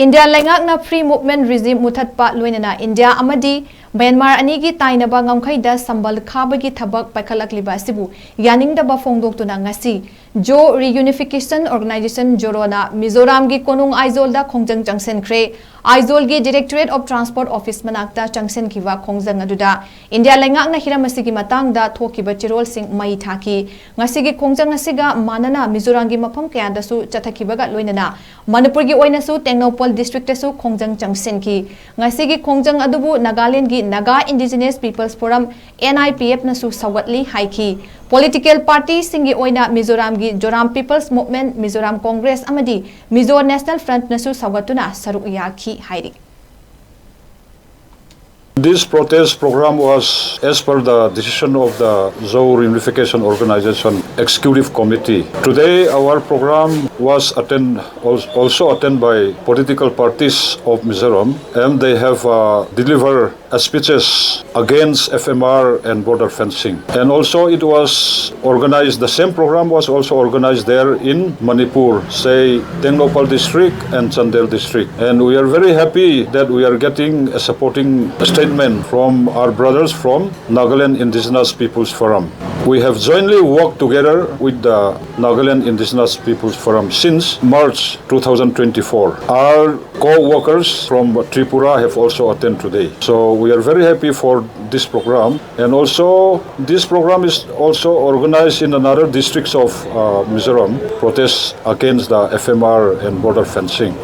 India lengakna free movement regime muthatpa loinana India AMADI MYANMAR ANIGI TAINABA Ngamkheida Sambal Khabagai Thabak Paikhatlakliba Asibu Yaningdaba Fongdoktuna ngasi Jo Reunification Organization Jorona Mizoram gi konung aizolda Khongjang Changsinkhre Aizol gi Directorate of Transport Office manakta Changsinkhre Khongjang aduda India lengakna hiramasigi matangda thokiba chirol sing mai thaki ngasi gi Khongjang asiga manana Mizoram gi mafam kayada su chathakibaga loinana manipur gi oina su Tengnopal district su Khongjang Changsinkhre ngasi gi Khongjang adubu Nagaland gi Naga Indigenous Peoples Forum NIPF na su sawatli haiki political party singi oina Mizoram gi Joram People's Movement Mizoram Congress amadi Mizo National Front na su sawatuna saruk yaki hairi. This protest program was as per the decision of the Zou Reunification Organization Executive Committee. Today our program was also attended by political parties of Mizoram, and they have delivered speeches against FMR and border fencing. And also it was organized, the same program was also organized there in Manipur, say Tengnopal district and Chandel district. And we are very happy that we are getting a supporting statement from our brothers from Nagaland Indigenous Peoples Forum. We have jointly worked together with the Nagaland Indigenous Peoples Forum since March 2024. Our co-workers from Tripura have also attended today. So we are very happy for this program, and also this program is also organized in another districts of Mizoram, protests against the FMR and border fencing.